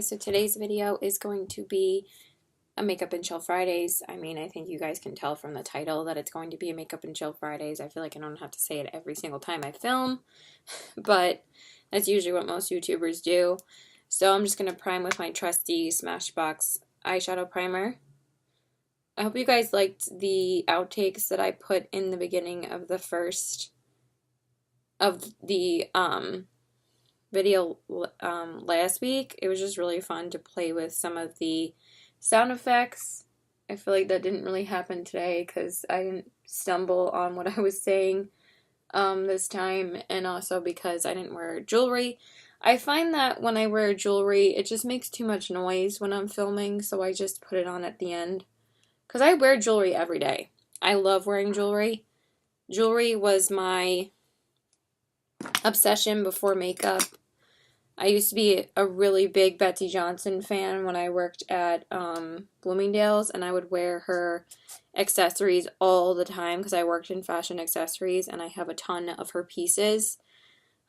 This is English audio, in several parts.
guys, so today's video is going to be a Makeup and Chill Fridays. I mean, I think you guys can tell from the title that it's going to be a Makeup and Chill Fridays. I feel like I don't have to say it every single time I film, but that's usually what most YouTubers do. So I'm just going to prime with my trusty Smashbox eyeshadow primer. I hope you guys liked the outtakes that I put in the beginning of the first of the video last week. It was just really fun to play with some of the sound effects. I feel like that didn't really happen today because I didn't stumble on what I was saying this time, and also because I didn't wear jewelry. I find that when I wear jewelry, it just makes too much noise when I'm filming, so I just put it on at the end. Because I wear jewelry every day. I love wearing jewelry. Jewelry was my obsession before makeup. I used to be a really big Betsy Johnson fan when I worked at Bloomingdale's, and I would wear her accessories all the time because I worked in fashion accessories, and I have a ton of her pieces.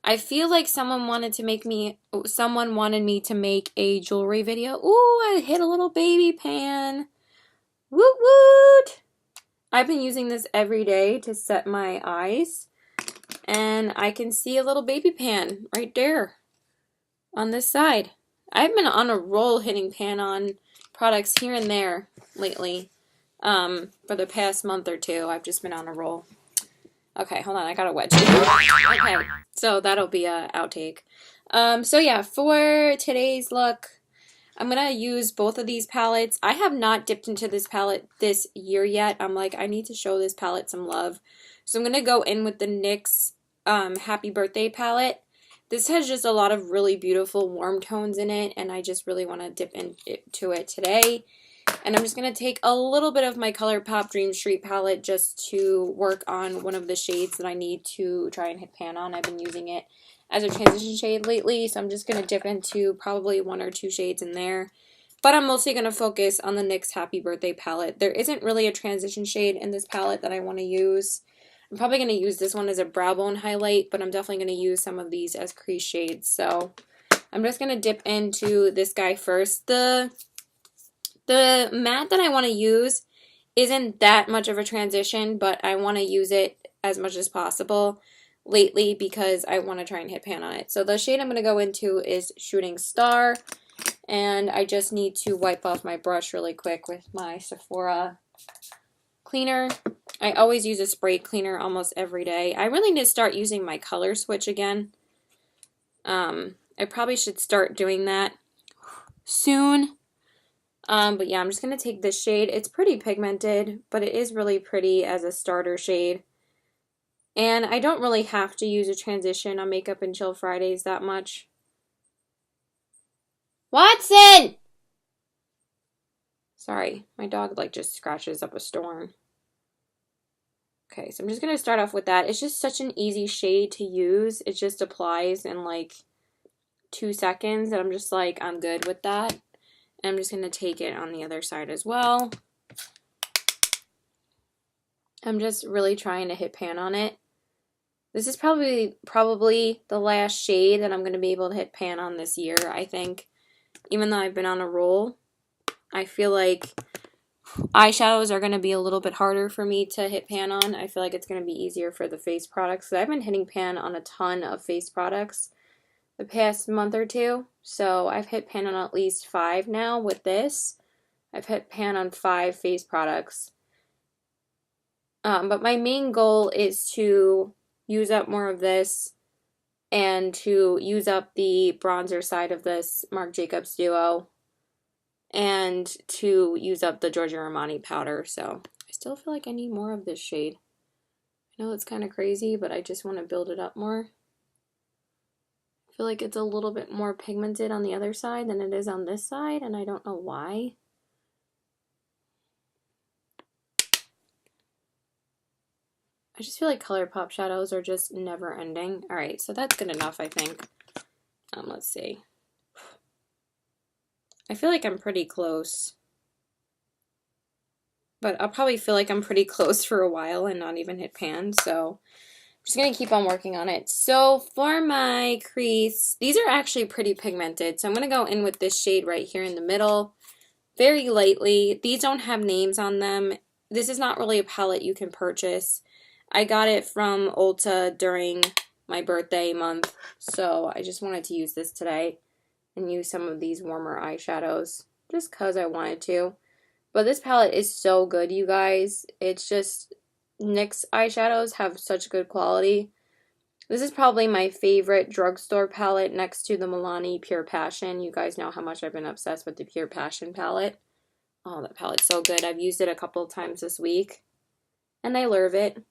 I feel like someone wanted me to make a jewelry video. Ooh, I hit a little baby pan. Woot woot! I've been using this every day to set my eyes, and I can see a little baby pan right there on this side. I've been on a roll hitting pan on products here and there lately. For the past month or two, I've just been on a roll. Okay, hold on, I got a wedge. Okay, so that'll be a outtake. So yeah, for today's look, I'm going to use both of these palettes. I have not dipped into this palette this year yet. I'm like, I need to show this palette some love. So I'm going to go in with the NYX Happy Birthday palette. This has just a lot of really beautiful warm tones in it, and I just really want to dip into it today. And I'm just going to take a little bit of my ColourPop Dream Street palette just to work on one of the shades that I need to try and hit pan on. I've been using it as a transition shade lately, so I'm just going to dip into probably one or two shades in there. But I'm mostly going to focus on the NYX Happy Birthday palette. There isn't really a transition shade in this palette that I want to use. I'm probably going to use this one as a brow bone highlight, but I'm definitely going to use some of these as crease shades. So I'm just going to dip into this guy first. The matte that I want to use isn't that much of a transition, but I want to use it as much as possible lately because I want to try and hit pan on it. So the shade I'm going to go into is Shooting Star, and I just need to wipe off my brush really quick with my Sephora cleaner. I always use a spray cleaner almost every day. I really need to start using my color switch again. I probably should start doing that soon. But yeah, I'm just going to take this shade. It's pretty pigmented, but it is really pretty as a starter shade. And I don't really have to use a transition on Makeup and Chill Fridays that much. Watson! Sorry, my dog like just scratches up a storm. Okay, so I'm just going to start off with that. It's just such an easy shade to use. It just applies in like 2 seconds, and I'm just like, I'm good with that. And I'm just going to take it on the other side as well. I'm just really trying to hit pan on it. This is probably the last shade that I'm going to be able to hit pan on this year, I think. Even though I've been on a roll, I feel like eyeshadows are going to be a little bit harder for me to hit pan on. I feel like it's going to be easier for the face products. So I've been hitting pan on a ton of face products the past month or two. So I've hit pan on at least 5 now with this. I've hit pan on 5 face products. But my main goal is to use up more of this and to use up the bronzer side of this Marc Jacobs Duo and to use up the Giorgio Armani powder. So I still feel like I need more of this shade. I know it's kind of crazy, but I just want to build it up more. I feel like it's a little bit more pigmented on the other side than it is on this side, and I don't know why. I just feel like ColourPop shadows are just never ending. Alright, so that's good enough, I think. Let's see. I feel like I'm pretty close. But I'll probably feel like I'm pretty close for a while and not even hit pan, so Just going to keep on working on it. So for my crease, these are actually pretty pigmented. So I'm going to go in with this shade right here in the middle, very lightly. These don't have names on them. This is not really a palette you can purchase. I got it from Ulta during my birthday month, so I just wanted to use this today and use some of these warmer eyeshadows just because I wanted to. But this palette is so good, you guys. It's just, NYX eyeshadows have such good quality. This is probably my favorite drugstore palette next to the Milani Pure Passion. You guys know how much I've been obsessed with the Pure Passion palette. Oh, that palette's so good. I've used it a couple of times this week, and I love it.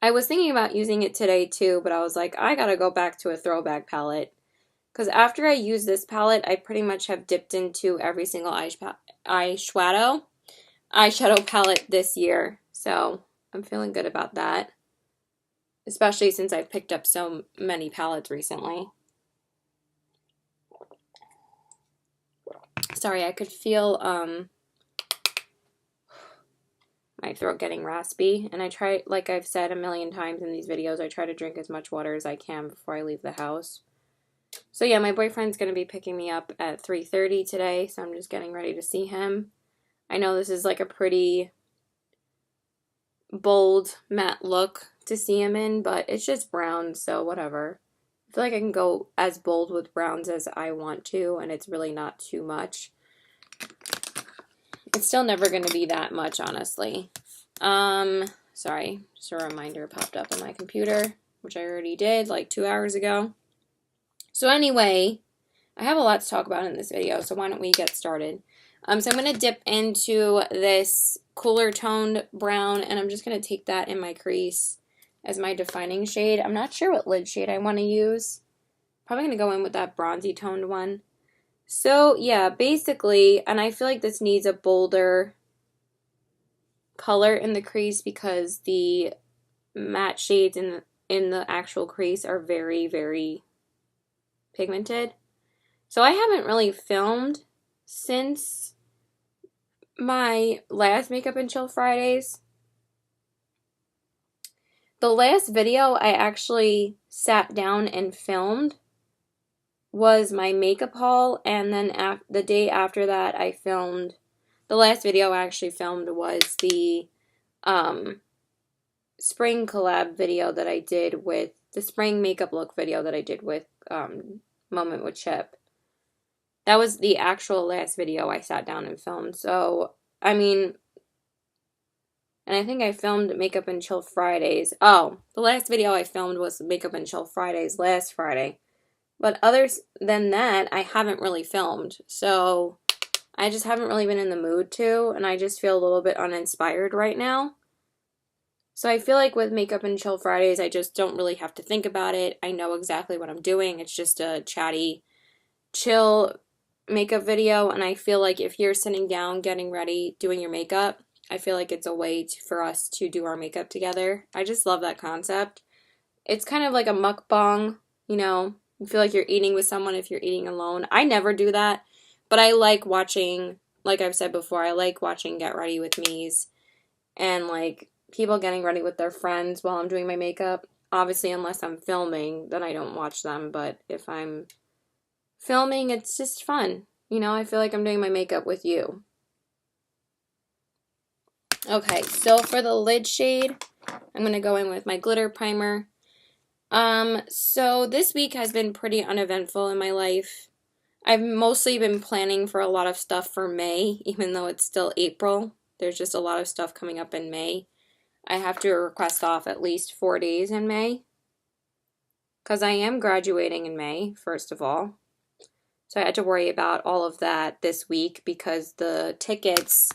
I was thinking about using it today too, but I was like, I gotta go back to a throwback palette. Because after I use this palette, I pretty much have dipped into every single eyeshadow palette this year. So I'm feeling good about that. Especially since I've picked up so many palettes recently. Sorry, I could feel my throat getting raspy. And I try, like I've said a million times in these videos, I try to drink as much water as I can before I leave the house. So yeah, my boyfriend's going to be picking me up at 3:30 today, so I'm just getting ready to see him. I know this is like a pretty bold matte look to see him in, but it's just brown, so whatever. I feel like I can go as bold with browns as I want to, and it's really not too much. It's still never going to be that much, honestly. Sorry, just a reminder popped up on my computer, which I already did like 2 hours ago. So anyway, I have a lot to talk about in this video, so why don't we get started? So I'm going to dip into this cooler toned brown, and I'm just going to take that in my crease as my defining shade. I'm not sure what lid shade I want to use. Probably going to go in with that bronzy toned one. So yeah, basically, and I feel like this needs a bolder color in the crease because the matte shades in the actual crease are very, very pigmented. So I haven't really filmed since my last Makeup and Chill Fridays. The last video I actually sat down and filmed was my makeup haul, and then the day after that I filmed, the last video I actually filmed was the spring collab video that I did with, the spring makeup look video that I did with Moment with Chip. That was the actual last video I sat down and filmed. So, I mean, and I think I filmed Makeup and Chill Fridays. Oh, the last video I filmed was Makeup and Chill Fridays last Friday. But other than that, I haven't really filmed. So, I just haven't really been in the mood to, and I just feel a little bit uninspired right now. So I feel like with Makeup and Chill Fridays, I just don't really have to think about it. I know exactly what I'm doing. It's just a chatty, chill makeup video, and I feel like if you're sitting down, getting ready, doing your makeup, I feel like it's a way for us to do our makeup together. I just love that concept. It's kind of like a mukbang, you know. You feel like you're eating with someone if you're eating alone. I never do that, but I like watching, like I've said before, I like watching Get Ready With Me's and like people getting ready with their friends while I'm doing my makeup. Obviously, unless I'm filming, then I don't watch them, but if I'm filming, it's just fun. You know, I feel like I'm doing my makeup with you. Okay, so for the lid shade, I'm going to go in with my glitter primer. So this week has been pretty uneventful in my life. I've mostly been planning for a lot of stuff for May, even though it's still April. There's just a lot of stuff coming up in May. I have to request off at least 4 days in May, because I am graduating in May, first of all. So I had to worry about all of that this week because the tickets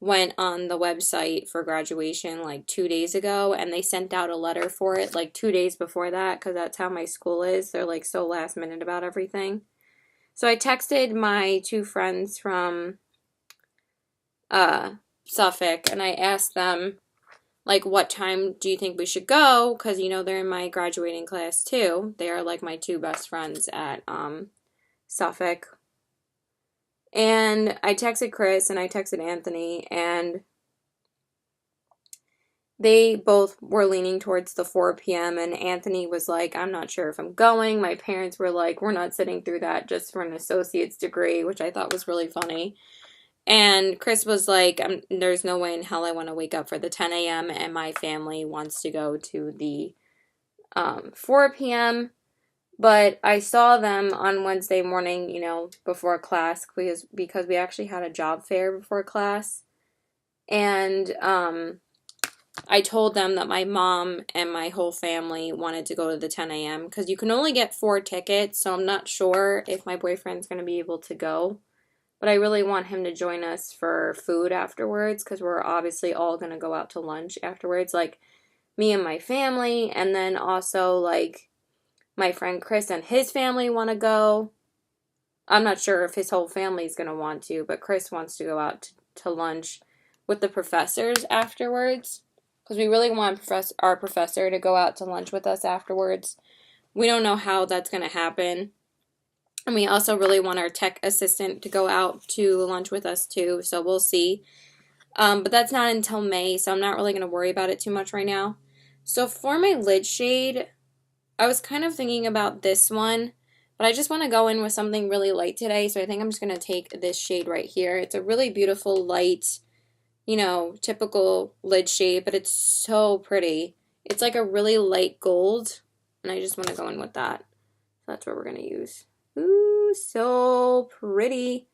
went on the website for graduation like 2 days ago, and they sent out a letter for it like 2 days before that, because that's how my school is. They're like so last minute about everything. So I texted my two friends from Suffolk, and I asked them, like, what time do you think we should go? Because, you know, they're in my graduating class too. They are like my two best friends at Suffolk. And I texted Chris and I texted Anthony, and they both were leaning towards the 4 p.m. and Anthony was like, I'm not sure if I'm going. My parents were like, we're not sitting through that just for an associate's degree, which I thought was really funny. And Chris was like, there's no way in hell I want to wake up for the 10 a.m. and my family wants to go to the 4 p.m. But I saw them on Wednesday morning, you know, before class because we actually had a job fair before class. And I told them that my mom and my whole family wanted to go to the 10 a.m. because you can only get 4 tickets, so I'm not sure if my boyfriend's going to be able to go. But I really want him to join us for food afterwards because we're obviously all going to go out to lunch afterwards, like me and my family, and then also like my friend Chris and his family want to go. I'm not sure if his whole family's going to want to, but Chris wants to go out to lunch with the professors afterwards. Because we really want our professor to go out to lunch with us afterwards. We don't know how that's going to happen. And we also really want our tech assistant to go out to lunch with us too. So we'll see. But that's not until May, so I'm not really going to worry about it too much right now. So for my lid shade, I was kind of thinking about this one. But I just want to go in with something really light today. So I think I'm just going to take this shade right here. It's a really beautiful light, you know, typical lid shade, but it's so pretty. It's like a really light gold, and I just want to go in with that. So that's what we're going to use. Ooh, so pretty.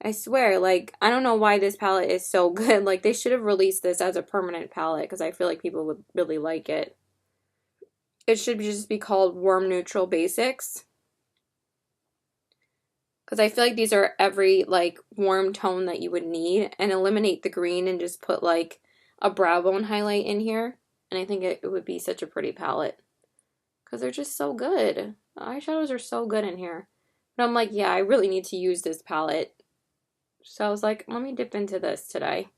I swear, like, I don't know why this palette is so good. Like, they should have released this as a permanent palette, because I feel like people would really like it. It should just be called Warm Neutral Basics. Because I feel like these are every, like, warm tone that you would need. And eliminate the green and just put, like, a brow bone highlight in here. And I think it would be such a pretty palette. Because they're just so good. The eyeshadows are so good in here. But I'm like, yeah, I really need to use this palette. So I was like, let me dip into this today.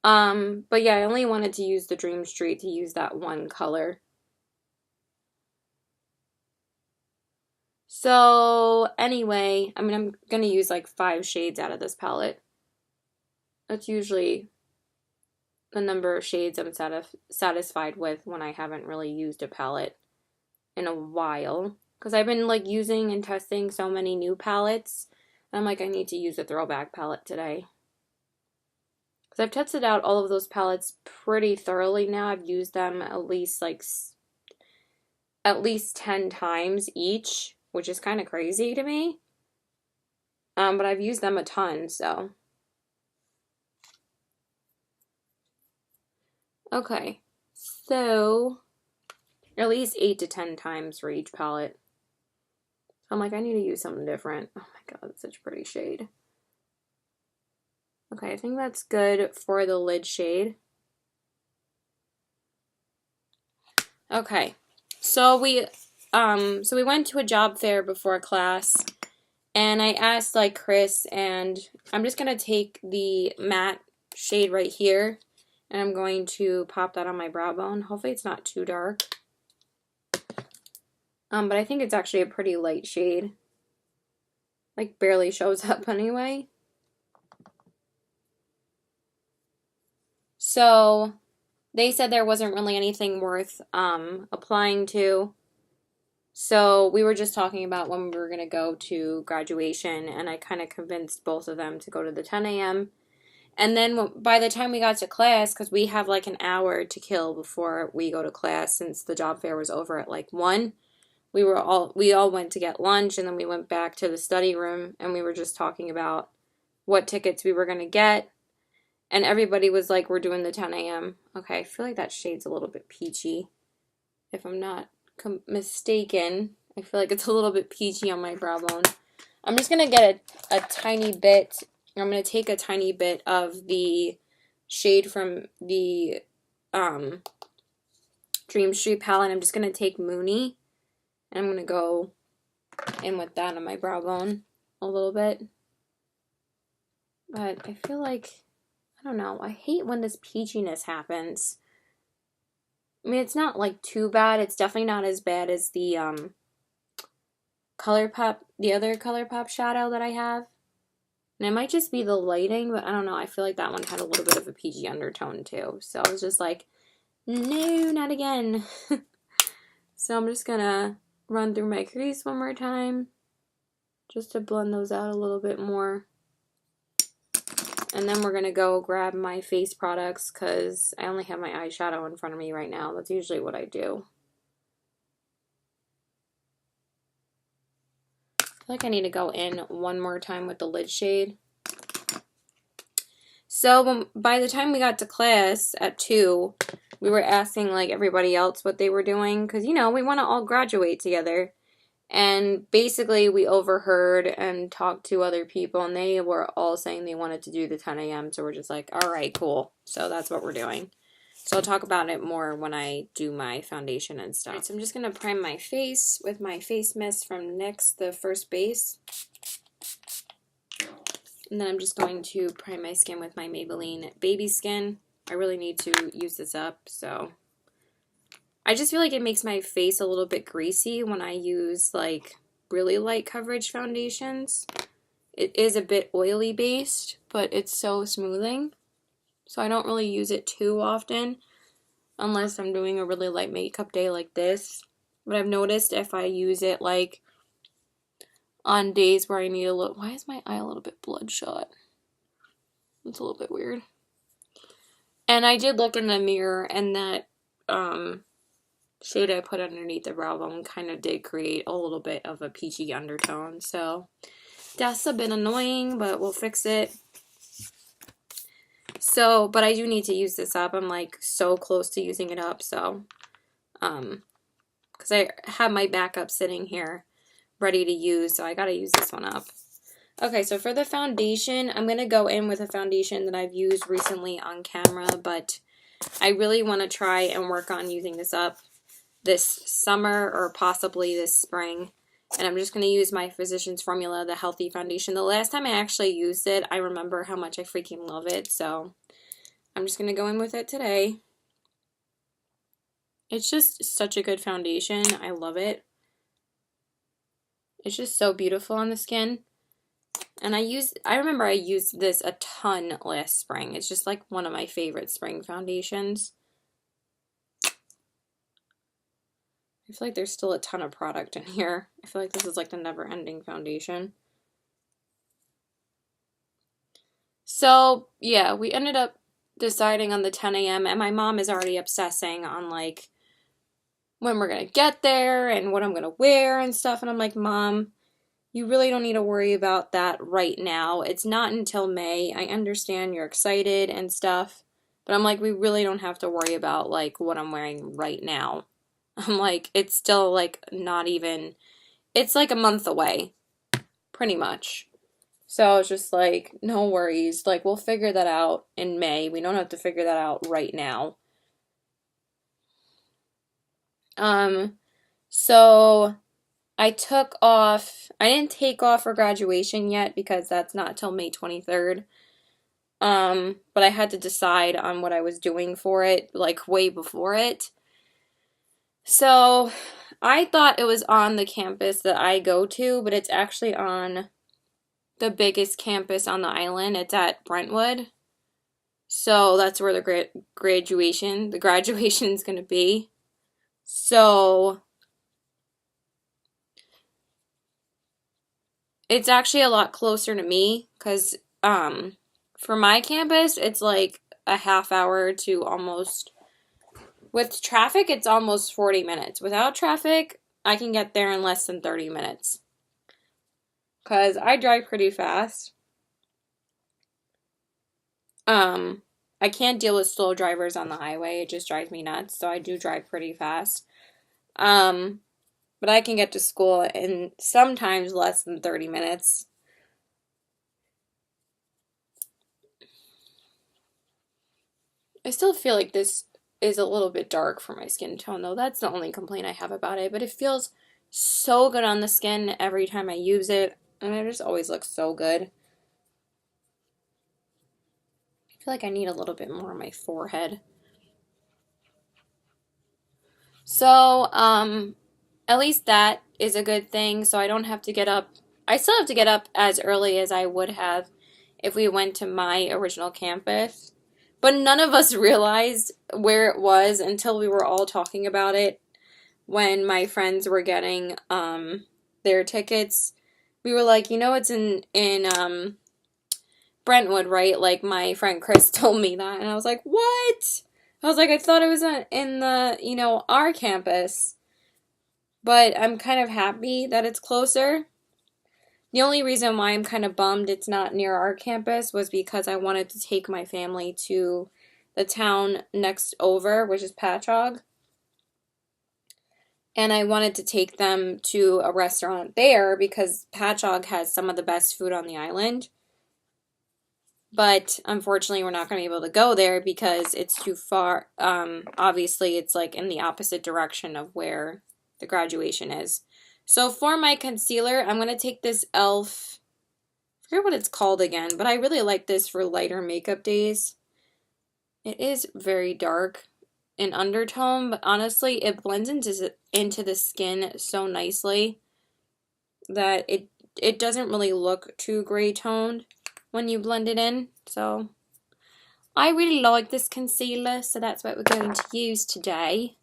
But yeah, I only wanted to use the Dream Street to use that one color. So, anyway, I mean, I'm going to use like 5 shades out of this palette. That's usually the number of shades I'm satisfied with when I haven't really used a palette in a while. Because I've been like using and testing so many new palettes. And I'm like, I need to use a throwback palette today. Because I've tested out all of those palettes pretty thoroughly now. I've used them at least 10 times each, which is kind of crazy to me. But I've used them a ton, so. Okay, so at least 8 to 10 times for each palette. So I'm like, I need to use something different. Oh my god, that's such a pretty shade. Okay, I think that's good for the lid shade. Okay, so we went to a job fair before class, and I asked like Chris, and I'm just gonna take the matte shade right here, and I'm going to pop that on my brow bone. Hopefully it's not too dark. But I think it's actually a pretty light shade. Like barely shows up anyway. So they said there wasn't really anything worth applying to. So we were just talking about when we were going to go to graduation, and I kind of convinced both of them to go to the 10 a.m. And then by the time we got to class, because we have like an hour to kill before we go to class since the job fair was over at like 1, we all went to get lunch, and then we went back to the study room, and we were just talking about what tickets we were going to get. And everybody was like, we're doing the 10 a.m. Okay, I feel like that shade's a little bit peachy. If I'm not mistaken, I feel like it's a little bit peachy on my brow bone. I'm just going to get a tiny bit. I'm going to take a tiny bit of the shade from the Dream Street palette. I'm just going to take Mooney. And I'm going to go in with that on my brow bone a little bit. But I feel like, I don't know, I hate when this peachiness happens. I mean, it's not like too bad. It's definitely not as bad as the other ColourPop shadow that I have. And it might just be the lighting, but I don't know. I feel like that one had a little bit of a peachy undertone too. So I was just like, No, not again. So I'm just gonna run through my crease one more time just to blend those out a little bit more. And then we're gonna go grab my face products because I only have my eyeshadow in front of me right now. That's usually what I do. I feel like I need to go in one more time with the lid shade. So by the time we got to class at 2, we were asking like everybody else what they were doing because, you know, we want to all graduate together. And basically we overheard and talked to other people and they were all saying they wanted to do the 10 a.m. So we're just like, all right, cool. So that's what we're doing. So I'll talk about it more when I do my foundation and stuff. Right, so I'm just going to prime my face with my face mist from NYX, the first base. And then I'm just going to prime my skin with my Maybelline Baby Skin. I really need to use this up, so. I just feel like it makes my face a little bit greasy when I use like really light coverage foundations. It is a bit oily based, but it's so smoothing. So I don't really use it too often unless I'm doing a really light makeup day like this. But I've noticed if I use it like on days where I need a little... Why is my eye a little bit bloodshot? It's a little bit weird. And I did look in the mirror and that shade I put underneath the brow bone kind of did create a little bit of a peachy undertone. So that's a bit annoying, but we'll fix it. So, but I do need to use this up. I'm like so close to using it up. So, because I have my backup sitting here ready to use, so I gotta use this one up. Okay, so for the foundation, I'm gonna go in with a foundation that I've used recently on camera, but I really want to try and work on using this up this summer or possibly this spring. And I'm just going to use my Physicians Formula, the Healthy Foundation. The last time I actually used it, I remember how much I freaking love it, so I'm just going to go in with it today. It's just such a good foundation. I love it. It's just so beautiful on the skin. And I remember I used this a ton last spring. It's just like one of my favorite spring foundations. I feel like there's still a ton of product in here. I feel like this is like the never-ending foundation. So, yeah, we ended up deciding on the 10 a.m. and my mom is already obsessing on like when we're going to get there and what I'm going to wear and stuff. And I'm like, Mom, you really don't need to worry about that right now. It's not until May. I understand you're excited and stuff, but I'm like, we really don't have to worry about like what I'm wearing right now. I'm like, it's still like not even, it's like a month away, pretty much. So I was just like, no worries. Like, we'll figure that out in May. We don't have to figure that out right now. So I took off, I didn't take off for graduation yet because that's not till May 23rd. But I had to decide on what I was doing for it, like way before it. So I thought it was on the campus that I go to, but it's actually on the biggest campus on the island. It's at Brentwood. So that's where the graduation is going to be. So it's actually a lot closer to me because for my campus, it's like a half hour to almost... With traffic, it's almost 40 minutes. Without traffic, I can get there in less than 30 minutes. Because I drive pretty fast. I can't deal with slow drivers on the highway. It just drives me nuts. So I do drive pretty fast. But I can get to school in sometimes less than 30 minutes. I still feel like this is a little bit dark for my skin tone, though. That's the only complaint I have about it. But it feels so good on the skin every time I use it. And it just always looks so good. I feel like I need a little bit more on my forehead. So, at least that is a good thing. So I don't have to get up. I still have to get up as early as I would have if we went to my original campus. But none of us realized where it was until we were all talking about it when my friends were getting their tickets. We were like, you know, it's in Brentwood, right? Like my friend Chris told me that, and I was like, what? I was like, I thought it was in the, you know, our campus. But I'm kind of happy that it's closer. The only reason why I'm kind of bummed it's not near our campus was because I wanted to take my family to the town next over, which is Patchogue. And I wanted to take them to a restaurant there because Patchogue has some of the best food on the island. But unfortunately, we're not going to be able to go there because it's too far. Obviously, it's like in the opposite direction of where the graduation is. So for my concealer, I'm going to take this e.l.f. I forget what it's called again, but I really like this for lighter makeup days. It is very dark in undertone, but honestly, it blends into the skin so nicely that it doesn't really look too gray toned when you blend it in. So I really like this concealer, so that's what we're going to use today.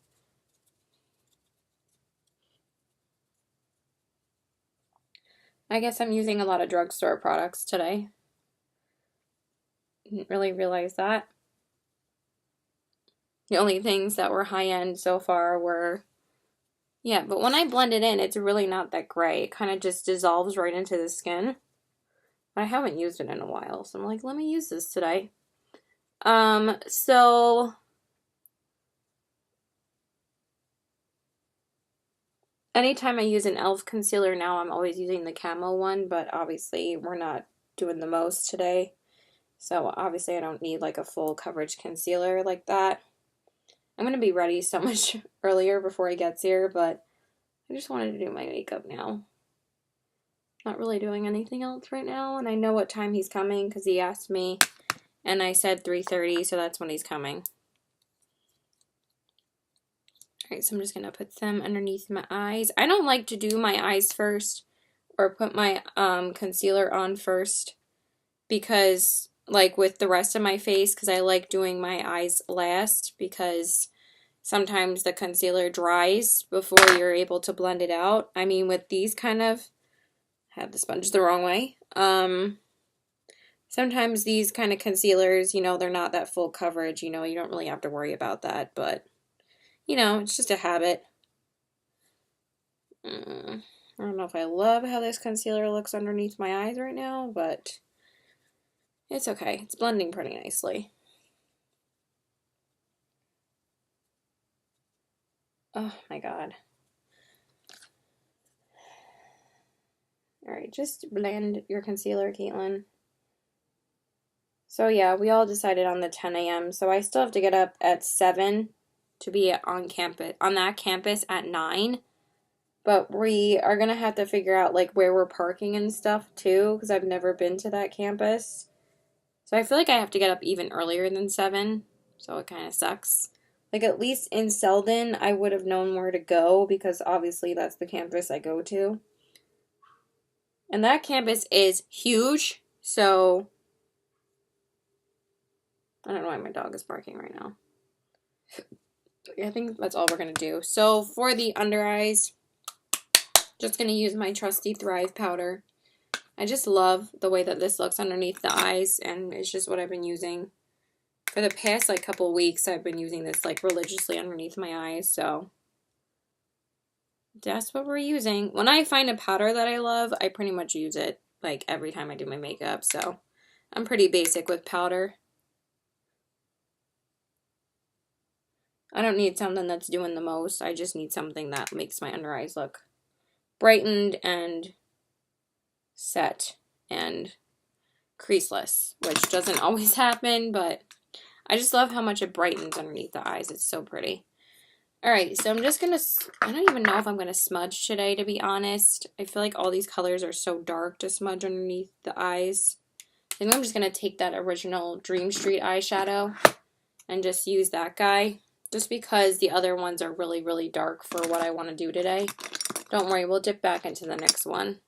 I guess I'm using a lot of drugstore products today. Didn't really realize that. The only things that were high-end so far were, yeah, but when I blend it in, it's really not that gray. It kind of just dissolves right into the skin. I haven't used it in a while, so I'm like, let me use this today. So anytime I use an e.l.f. concealer now, I'm always using the Camo one, but obviously we're not doing the most today. So obviously I don't need like a full coverage concealer like that. I'm going to be ready so much earlier before he gets here, but I just wanted to do my makeup now. Not really doing anything else right now, and I know what time he's coming because he asked me, and I said 3:30, so that's when he's coming. Alright, so I'm just going to put them underneath my eyes. I don't like to do my eyes first or put my concealer on first because, like with the rest of my face, because I like doing my eyes last because sometimes the concealer dries before you're able to blend it out. I mean, with these kind of, I had the sponge the wrong way. Sometimes these kind of concealers, you know, they're not that full coverage, you know, you don't really have to worry about that, but, you know, it's just a habit. I don't know if I love how this concealer looks underneath my eyes right now, but it's okay. It's blending pretty nicely. Oh my god. Alright, just blend your concealer, Caitlin. So yeah, we all decided on the 10 a.m. So I still have to get up at 7 to be on that campus at 9. But we are going to have to figure out like where we're parking and stuff too, because I've never been to that campus. So I feel like I have to get up even earlier than 7, so it kind of sucks. Like at least in Selden, I would have known where to go because obviously that's the campus I go to. And that campus is huge, so I don't know why my dog is barking right now. I think that's all we're going to do. So for the under eyes, just going to use my trusty Thrive powder. I just love the way that this looks underneath the eyes, and it's just what I've been using. For the past like couple weeks, I've been using this like religiously underneath my eyes, so that's what we're using. When I find a powder that I love, I pretty much use it like every time I do my makeup, so I'm pretty basic with powder. I don't need something that's doing the most. I just need something that makes my under eyes look brightened and set and creaseless, which doesn't always happen, but I just love how much it brightens underneath the eyes. It's so pretty. Alright, so I'm just going to, I don't even know if I'm going to smudge today, to be honest. I feel like all these colors are so dark to smudge underneath the eyes. I think I'm just going to take that original Dream Street eyeshadow and just use that guy. Just because the other ones are really, really dark for what I want to do today. Don't worry, we'll dip back into the next one.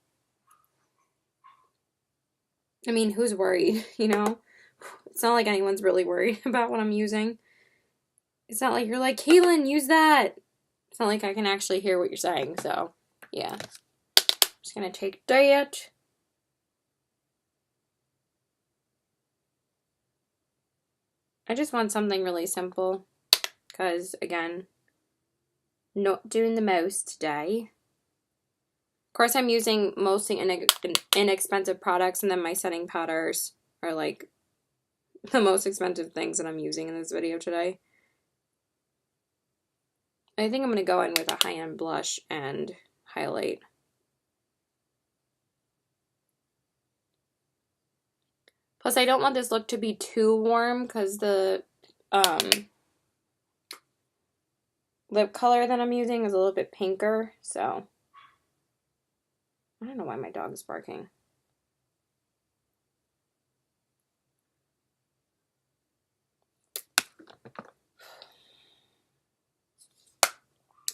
I mean, who's worried, you know? It's not like anyone's really worried about what I'm using. It's not like you're like, Kaylin, use that. It's not like I can actually hear what you're saying, so yeah. Just gonna take that. I just want something really simple because, again, not doing the most today. Of course, I'm using mostly inexpensive products, and then my setting powders are like the most expensive things that I'm using in this video today. I think I'm going to go in with a high-end blush and highlight. Plus, I don't want this look to be too warm because the lip color that I'm using is a little bit pinker, so I don't know why my dog is barking.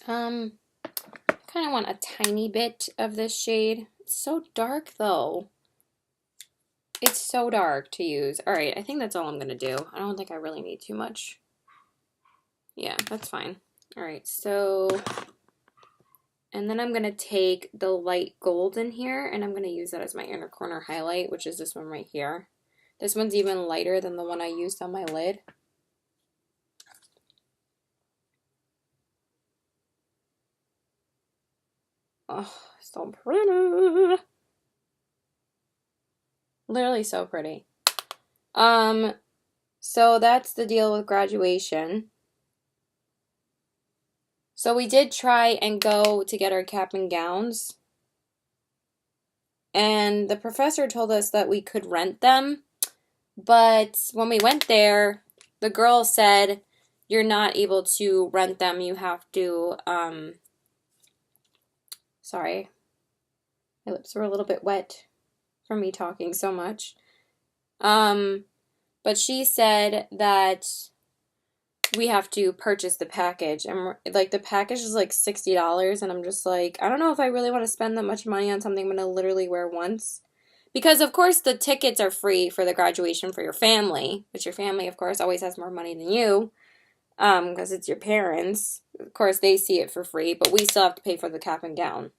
Kind of want a tiny bit of this shade. It's so dark though. It's so dark to use. All right, I think that's all I'm gonna do. I don't think I really need too much. Yeah, that's fine. All right, so, and then I'm gonna take the light gold in here and I'm gonna use that as my inner corner highlight, which is this one right here. This one's even lighter than the one I used on my lid. Oh, so pretty. Literally so pretty. So that's the deal with graduation. So we did try and go to get our cap and gowns. And the professor told us that we could rent them. But when we went there, the girl said, you're not able to rent them. You have to, sorry. My lips were a little bit wet from me talking so much. But she said that we have to purchase the package, and like the package is like $60, and I'm just like, I don't know if I really want to spend that much money on something I'm gonna literally wear once, because of course the tickets are free for the graduation for your family, but your family of course always has more money than you, because it's your parents. Of course they see it for free, but we still have to pay for the cap and gown.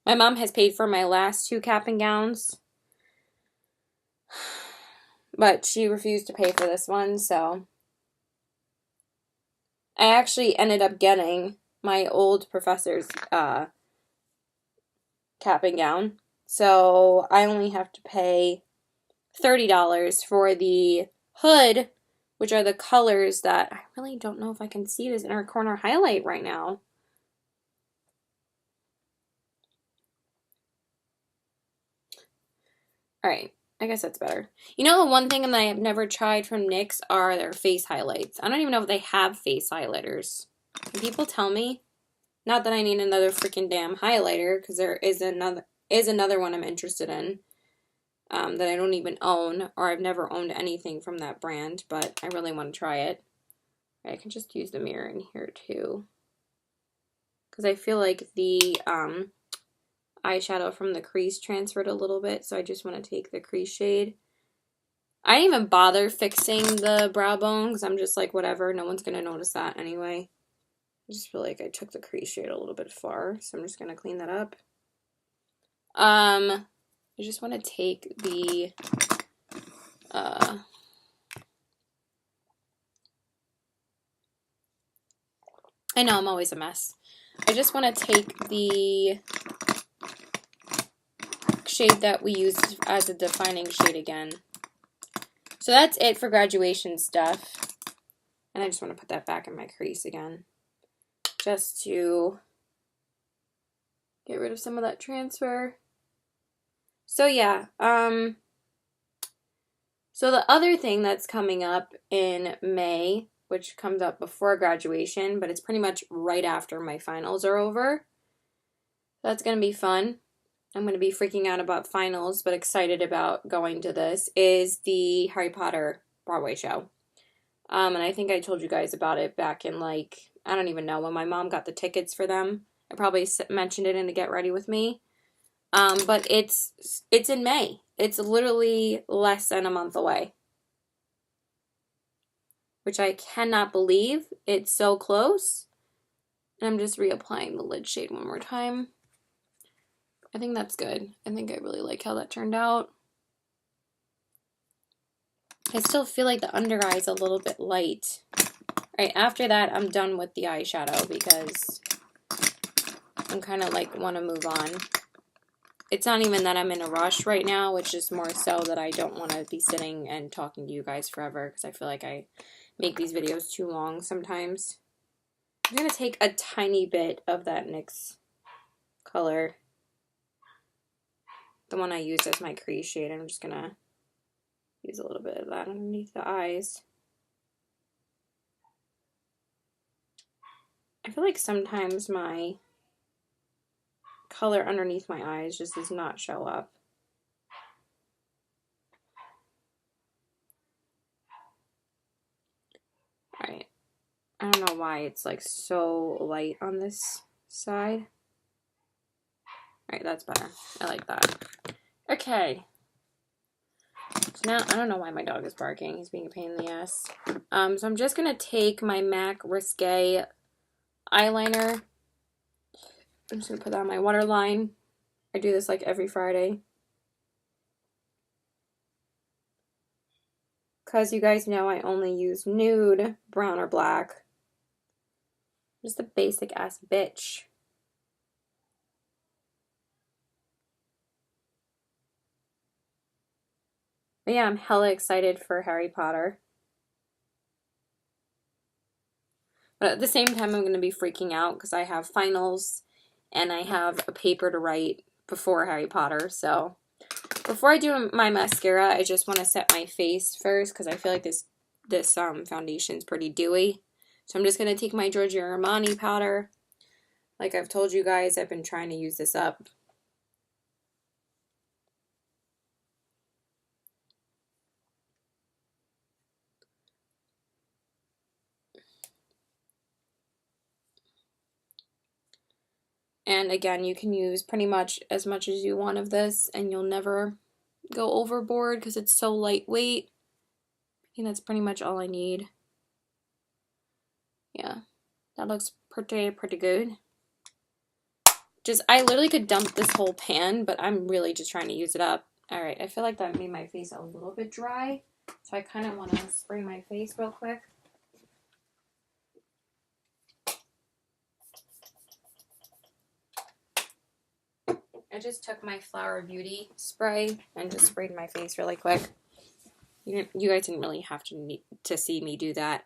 My mom has paid for my last 2 cap and gowns, but she refused to pay for this one, so I actually ended up getting my old professor's cap and gown. So I only have to pay $30 for the hood, which are the colors that I really don't know if I can see this inner corner highlight right now. All right. I guess that's better. You know, the one thing that I have never tried from NYX are their face highlights. I don't even know if they have face highlighters. Can people tell me? Not that I need another freaking damn highlighter, because there is another one I'm interested in that I don't even own, or I've never owned anything from that brand, but I really want to try it. I can just use the mirror in here too, because I feel like the eyeshadow from the crease transferred a little bit, so I just want to take the crease shade. I didn't even bother fixing the brow bone because I'm just like, whatever, no one's going to notice that anyway. I just feel like I took the crease shade a little bit far, so I'm just going to clean that up. I just want to take the I know I'm always a mess. I just want to take the shade that we used as a defining shade again. So that's it for graduation stuff. And I just want to put that back in my crease again, just to get rid of some of that transfer. So yeah, so the other thing that's coming up in May, which comes up before graduation, but it's pretty much right after my finals are over. That's going to be fun. I'm going to be freaking out about finals, but excited about going to this, is the Harry Potter Broadway show. And I think I told you guys about it back in, like, I don't even know, when my mom got the tickets for them. I probably mentioned it in the Get Ready With Me. But it's in May. It's literally less than a month away. Which I cannot believe. It's so close. And I'm just reapplying the lid shade one more time. I think that's good. I think I really like how that turned out. I still feel like the under eye is a little bit light. Alright, after that, I'm done with the eyeshadow because I'm kind of like want to move on. It's not even that I'm in a rush right now, it's just more so that I don't want to be sitting and talking to you guys forever because I feel like I make these videos too long sometimes. I'm going to take a tiny bit of that NYX color, the one I used as my crease shade. I'm just going to use a little bit of that underneath the eyes. I feel like sometimes my color underneath my eyes just does not show up. Alright. I don't know why it's like so light on this side. Alright, that's better. I like that. Okay. So now, I don't know why my dog is barking. He's being a pain in the ass. So I'm just going to take my MAC Risque eyeliner. I'm just going to put that on my waterline. I do this like every Friday. Because you guys know I only use nude, brown, or black. Just a basic ass bitch. But yeah, I'm hella excited for Harry Potter. But at the same time, I'm going to be freaking out because I have finals and I have a paper to write before Harry Potter. So before I do my mascara, I just want to set my face first because I feel like this foundation is pretty dewy. So I'm just going to take my Giorgio Armani powder. Like I've told you guys, I've been trying to use this up. And again, you can use pretty much as you want of this and you'll never go overboard because it's so lightweight. I think that's pretty much all I need. Yeah, that looks pretty good. I literally could dump this whole pan, but I'm really just trying to use it up. Alright, I feel like that made my face a little bit dry, so I kind of want to spray my face real quick. I just took my Flower Beauty spray and just sprayed my face really quick. You guys didn't really have to see me do that.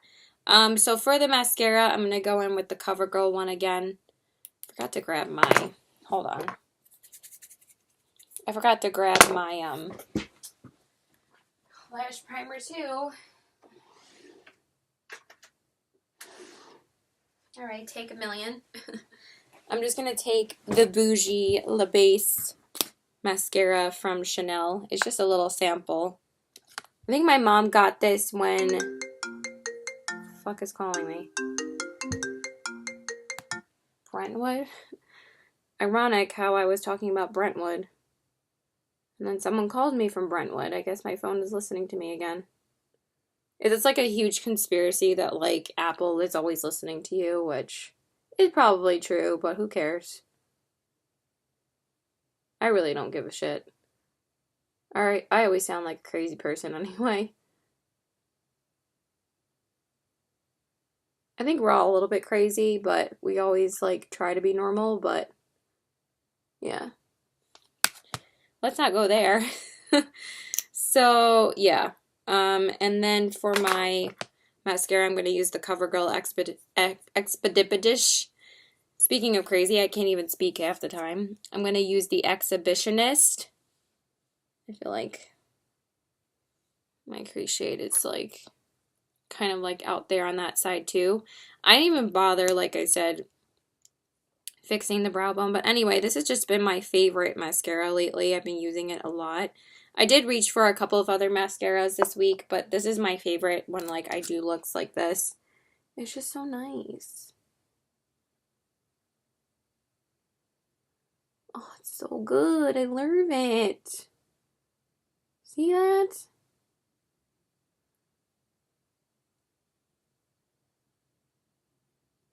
So for the mascara, I'm going to go in with the CoverGirl one again. Forgot to grab my, hold on. I forgot to grab my lash primer too. Alright, take a million. I'm just going to take the Bougie La Base mascara from Chanel. It's just a little sample. I think my mom got this when... Fuck is calling me? Brentwood? Ironic how I was talking about Brentwood. And then someone called me from Brentwood. I guess my phone is listening to me again. It's like a huge conspiracy that, like, Apple is always listening to you, which is probably true, but who cares? I really don't give a shit. Alright, I always sound like a crazy person anyway. I think we're all a little bit crazy, but we always, like, try to be normal, but yeah. Let's not go there. So, yeah. And then for my mascara, I'm going to use the CoverGirl Expedipedish. Speaking of crazy, I can't even speak half the time. I'm going to use the Exhibitionist. I feel like my crease shade is like kind of like out there on that side too. I didn't even bother, like I said, fixing the brow bone. But anyway, this has just been my favorite mascara lately. I've been using it a lot. I did reach for a couple of other mascaras this week, but this is my favorite when like I do looks like this. It's just so nice. Oh, it's so good. I love it. See that?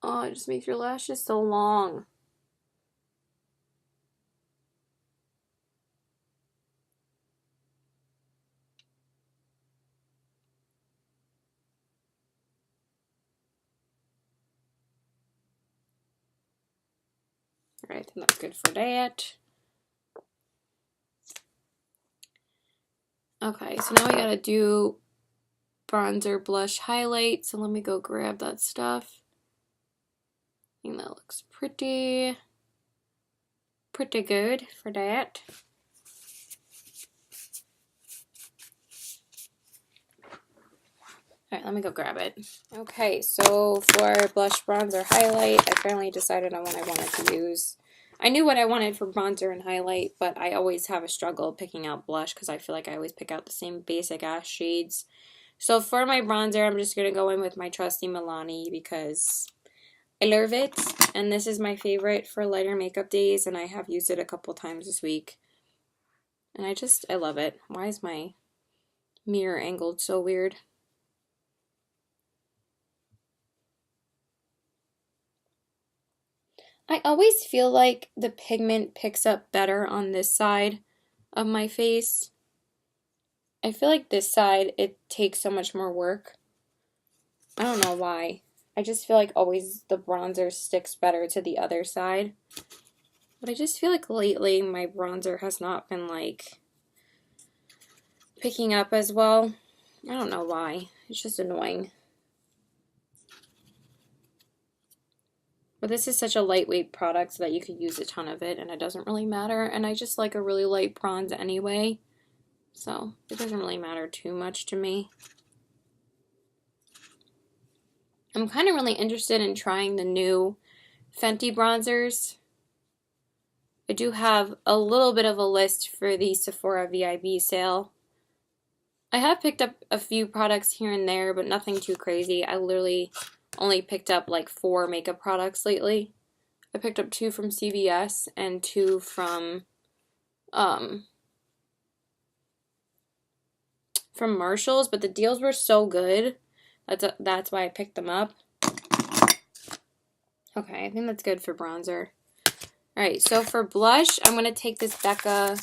Oh, it just makes your lashes so long. Alright, I think that's good for that. Okay, so now we gotta do bronzer, blush, highlight. So let me go grab that stuff. I think that looks pretty good for that. Alright, let me go grab it. Okay, so for blush, bronzer, highlight, I finally decided on what I wanted to use. I knew what I wanted for bronzer and highlight, but I always have a struggle picking out blush because I feel like I always pick out the same basic ass shades. So for my bronzer, I'm just going to go in with my trusty Milani because I love it. And this is my favorite for lighter makeup days, and I have used it a couple times this week. And I love it. Why is my mirror angled so weird? I always feel like the pigment picks up better on this side of my face. I feel like this side, it takes so much more work. I don't know why. I just feel like always the bronzer sticks better to the other side. But I just feel like lately my bronzer has not been like picking up as well. I don't know why. It's just annoying. But this is such a lightweight product so that you could use a ton of it and it doesn't really matter. And I just like a really light bronze anyway. So it doesn't really matter too much to me. I'm kind of really interested in trying the new Fenty bronzers. I do have a little bit of a list for the Sephora VIB sale. I have picked up a few products here and there, but nothing too crazy. I literally only picked up like 4 makeup products lately. I picked up 2 from CVS and 2 from Marshalls, but the deals were so good. That's why I picked them up. Okay, I think that's good for bronzer. Alright, so for blush, I'm going to take this Becca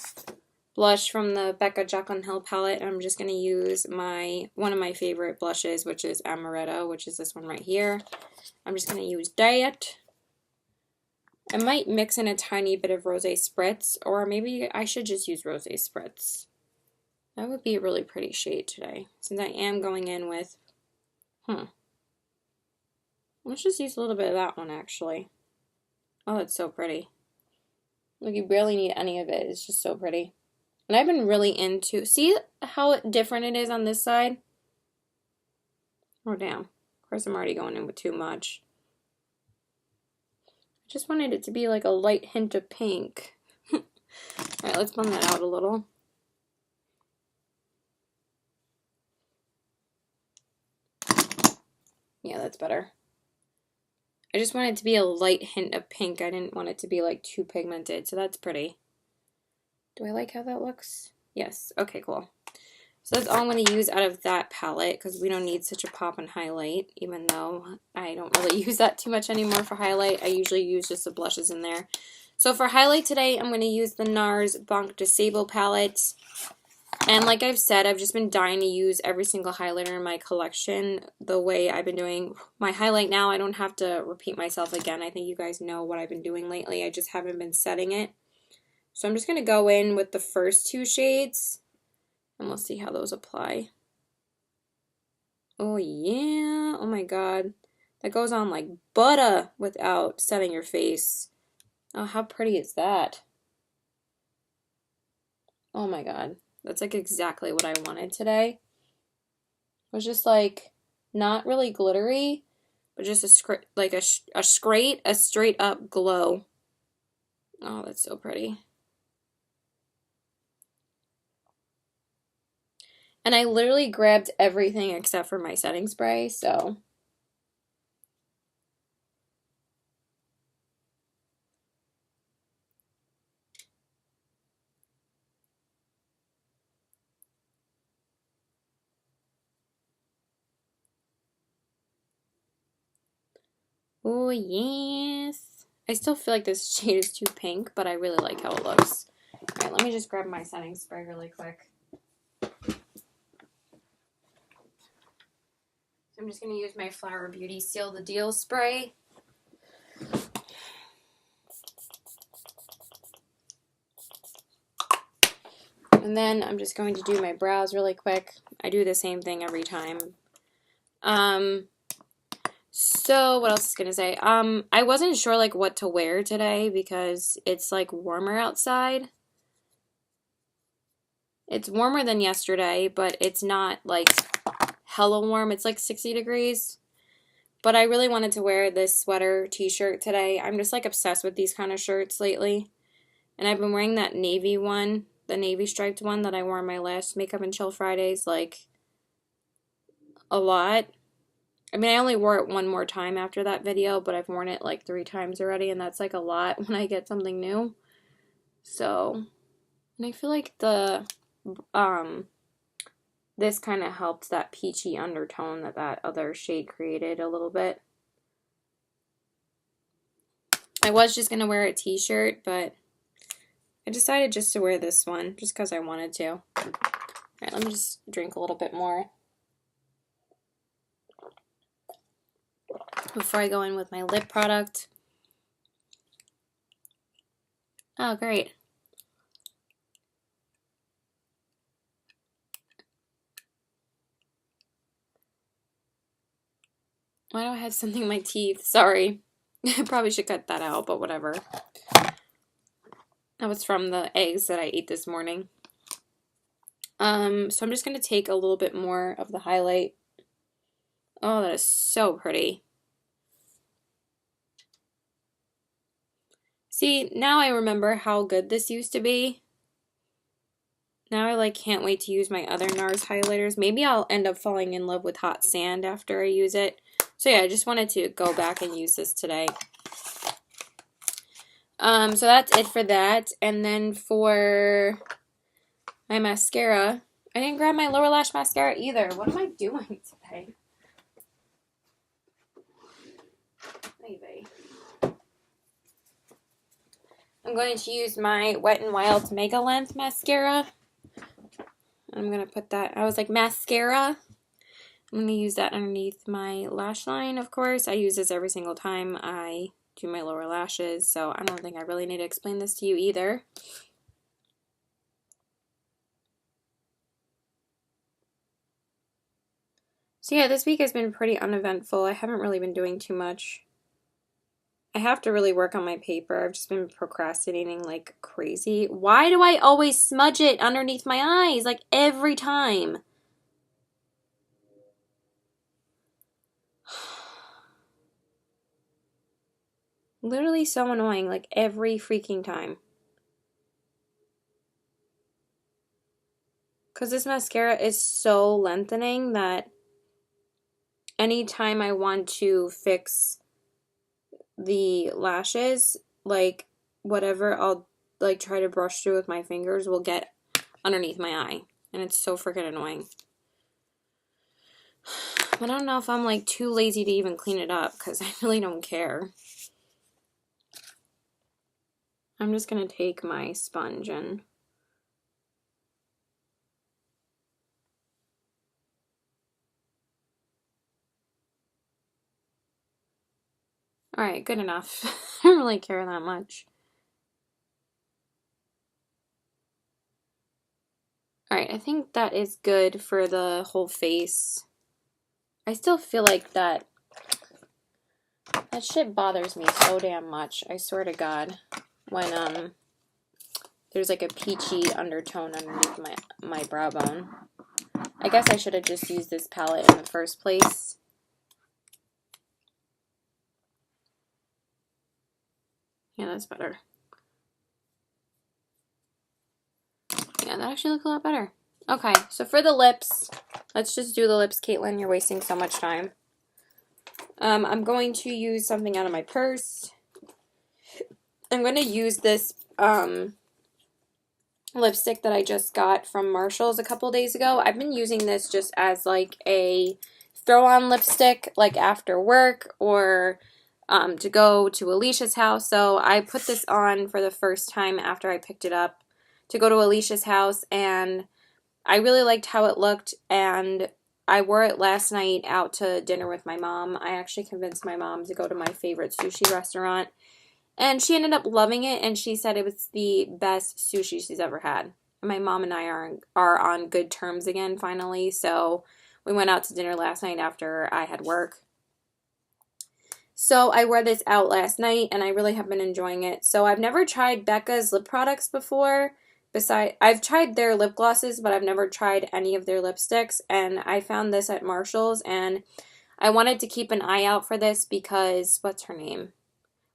blush from the Becca Jaclyn Hill palette. I'm just going to use one of my favorite blushes, which is Amaretto, which is this one right here. I'm just going to use that. I might mix in a tiny bit of Rosé Spritz, or maybe I should just use Rosé Spritz. That would be a really pretty shade today, since I am going in with, let's just use a little bit of that one, actually. Oh, that's so pretty. Like, you barely need any of it. It's just so pretty. And I've been really into, see how different it is on this side? Oh, damn. Of course, I'm already going in with too much. I just wanted it to be like a light hint of pink. Alright, let's blend that out a little. Yeah, that's better. I just want it to be a light hint of pink. I didn't want it to be like too pigmented, so that's pretty. Do I like how that looks? Yes. Okay, cool. So that's all I'm going to use out of that palette because we don't need such a pop and highlight, even though I don't really use that too much anymore for highlight. I usually use just the blushes in there. So for highlight today, I'm going to use the NARS Banque de Sable palette. And like I've said, I've just been dying to use every single highlighter in my collection the way I've been doing my highlight now. I don't have to repeat myself again. I think you guys know what I've been doing lately. I just haven't been setting it. So I'm just going to go in with the first 2 shades. And we'll see how those apply. Oh yeah. Oh my god. That goes on like butter without setting your face. Oh, how pretty is that? Oh my god. That's like exactly what I wanted today. It was just like not really glittery, but just a straight up glow. Oh, that's so pretty. And I literally grabbed everything except for my setting spray, so Oh, yes. I still feel like this shade is too pink, but I really like how it looks. Alright, let me just grab my setting spray really quick. So I'm just going to use my Flower Beauty Seal the Deal spray. And then I'm just going to do my brows really quick. I do the same thing every time. So what else is going to say? I wasn't sure like what to wear today because it's like warmer outside. It's warmer than yesterday, but it's not like hella warm. It's like 60 degrees. But I really wanted to wear this sweater t-shirt today. I'm just like obsessed with these kind of shirts lately. And I've been wearing that navy one, the navy striped one that I wore on my last Makeup and Chill Fridays, like a lot. I mean, I only wore it one more time after that video, but I've worn it like 3 times already, and that's like a lot when I get something new. So, and I feel like this kind of helped that peachy undertone that other shade created a little bit. I was just going to wear a t-shirt, but I decided just to wear this one, just because I wanted to. Alright, let me just drink a little bit more before I go in with my lip product. Oh, great. Why do I have something in my teeth? Sorry. I probably should cut that out, but whatever. That was from the eggs that I ate this morning. So I'm just going to take a little bit more of the highlight. Oh, that is so pretty. See, now I remember how good this used to be. Now I like can't wait to use my other NARS highlighters. Maybe I'll end up falling in love with Hot Sand after I use it. So yeah, I just wanted to go back and use this today. So that's it for that. And then for my mascara, I didn't grab my lower lash mascara either. What am I doing today? Maybe. I'm going to use my Wet n Wild Mega Length mascara. I'm going to put that, I was like, mascara? I'm going to use that underneath my lash line, of course. I use this every single time I do my lower lashes, so I don't think I really need to explain this to you either. So yeah, this week has been pretty uneventful. I haven't really been doing too much. I have to really work on my paper. I've just been procrastinating like crazy. Why do I always smudge it underneath my eyes? Like every time. Literally so annoying, like every freaking time. Because this mascara is so lengthening that anytime I want to fix the lashes, like whatever I'll like try to brush through with my fingers will get underneath my eye. And it's so freaking annoying. I don't know if I'm like too lazy to even clean it up because I really don't care. I'm just going to take my sponge and alright, good enough. I don't really care that much. Alright, I think that is good for the whole face. I still feel like that shit bothers me so damn much. I swear to God. When there's like a peachy undertone underneath my brow bone. I guess I should have just used this palette in the first place. Yeah, that's better. Yeah, that actually looks a lot better. Okay, so for the lips, let's just do the lips, Caitlin. You're wasting so much time. I'm going to use something out of my purse. I'm going to use this lipstick that I just got from Marshall's a couple days ago. I've been using this just as like a throw-on lipstick, like after work, or to go to Alicia's house. So I put this on for the first time after I picked it up to go to Alicia's house, and I really liked how it looked, and I wore it last night out to dinner with my mom. I actually convinced my mom to go to my favorite sushi restaurant, and she ended up loving it, and she said it was the best sushi she's ever had. And my mom and I are on good terms again, finally, so we went out to dinner last night after I had work. So I wore this out last night, and I really have been enjoying it. So I've never tried Becca's lip products before. I've tried their lip glosses, but I've never tried any of their lipsticks, and I found this at Marshall's, and I wanted to keep an eye out for this because, what's her name?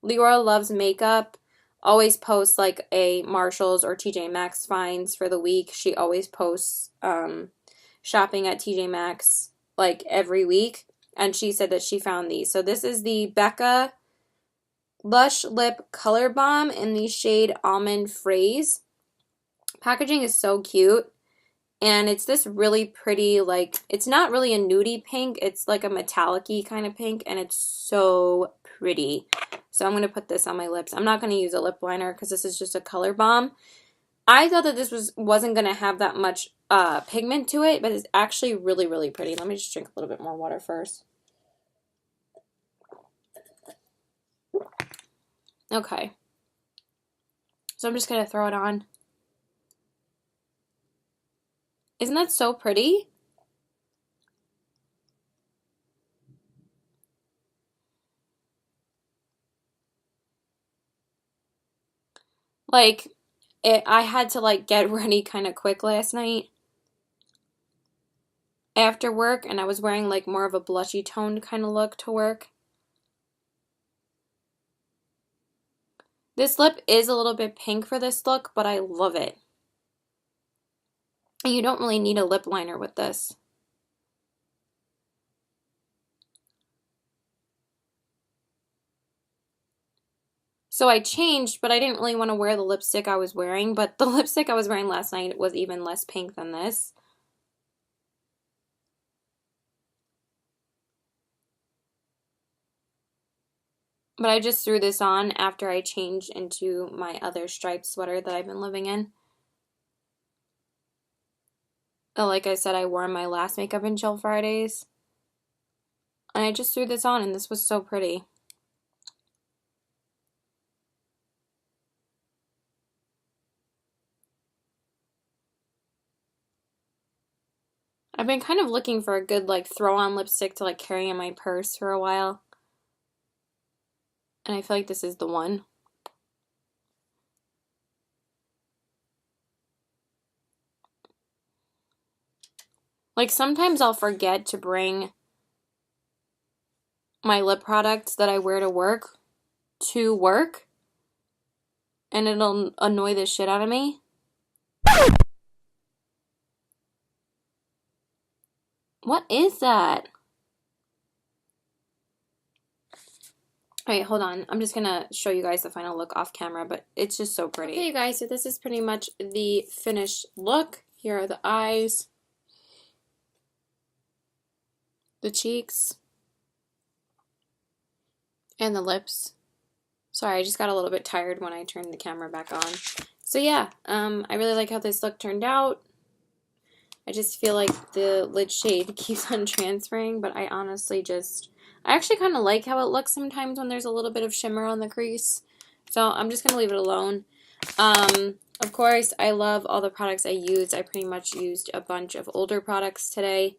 Leora Loves Makeup always posts like a Marshall's or TJ Maxx finds for the week. She always posts shopping at TJ Maxx like every week, and she said that she found these. So this is the Becca Lush Lip Color Balm in the shade Almond Phrase. Packaging is so cute, and it's this really pretty, like, it's not really a nudie pink, it's like a metallic-y kind of pink, and it's so pretty. So I'm going to put this on my lips. I'm not going to use a lip liner because this is just a color balm. I thought that this wasn't going to have that much pigment to it, but it's actually really, really pretty. Let me just drink a little bit more water first. Okay. So I'm just going to throw it on. Isn't that so pretty? Like, I had to, like, get ready kind of quick last night after work, and I was wearing, like, more of a blushy toned kind of look to work. This lip is a little bit pink for this look, but I love it. And you don't really need a lip liner with this. So I changed, but I didn't really want to wear the lipstick I was wearing, but the lipstick I was wearing last night was even less pink than this. But I just threw this on after I changed into my other striped sweater that I've been living in. Like I said, I wore my last Makeup and Chill Fridays. And I just threw this on, and this was so pretty. I've been kind of looking for a good, like, throw-on lipstick to, like, carry in my purse for a while. And I feel like this is the one. Like, sometimes I'll forget to bring my lip products that I wear to work, and it'll annoy the shit out of me. What is that? Alright, hold on. I'm just gonna show you guys the final look off camera, but it's just so pretty. Okay, you guys, so this is pretty much the finished look. Here are the eyes, the cheeks, and the lips. Sorry, I just got a little bit tired when I turned the camera back on. So yeah, I really like how this look turned out. I just feel like the lid shade keeps on transferring, but I actually kind of like how it looks sometimes when there's a little bit of shimmer on the crease. So I'm just going to leave it alone. Of course, I love all the products I used. I pretty much used a bunch of older products today.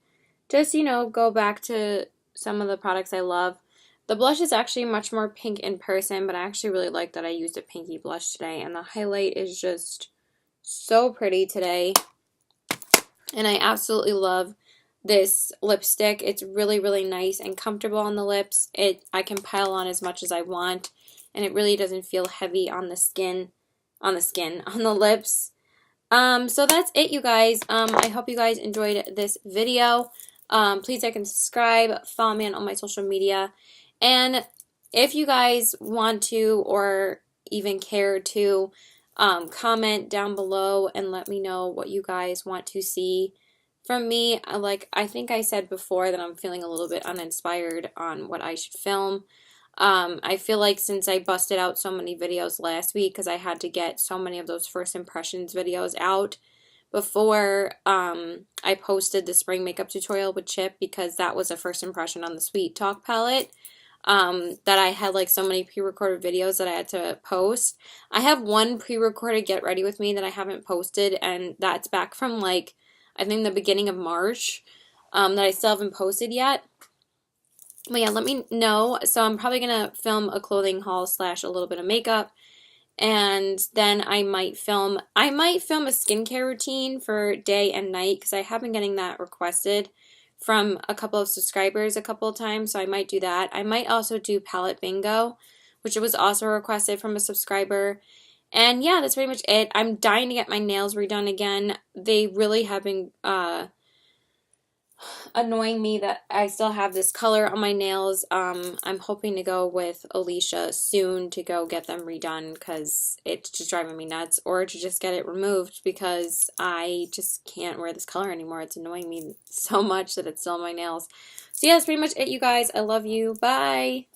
Just, you know, go back to some of the products I love. The blush is actually much more pink in person, but I actually really like that I used a pinky blush today. And the highlight is just so pretty today. And I absolutely love this lipstick. It's really, really nice and comfortable on the lips. I can pile on as much as I want, and it really doesn't feel heavy on the lips. So that's it, you guys. I hope you guys enjoyed this video. Please like and subscribe. Follow me on all my social media. And if you guys want to, or even care to, comment down below and let me know what you guys want to see from me. I think I said before that I'm feeling a little bit uninspired on what I should film. I feel like since I busted out so many videos last week because I had to get so many of those first impressions videos out before I posted the spring makeup tutorial with Chip, because that was a first impression on the Sweet Talk palette, that I had like so many pre-recorded videos that I had to post. I have one pre-recorded Get Ready With Me that I haven't posted, and that's back from like, I think the beginning of March, that I still haven't posted yet. But yeah, let me know. So I'm probably going to film a clothing haul slash a little bit of makeup. And then I might film a skincare routine for day and night, because I have been getting that requested from a couple of subscribers a couple of times, so I might do that. I might also do palette bingo, which was also requested from a subscriber. And yeah, that's pretty much it. I'm dying to get my nails redone again. They really have been annoying me that I still have this color on my nails. I'm hoping to go with Alicia soon to go get them redone, because it's just driving me nuts, or to just get it removed because I just can't wear this color anymore. It's annoying me so much that it's still on my nails. So yeah, that's pretty much it, you guys. I love you. Bye.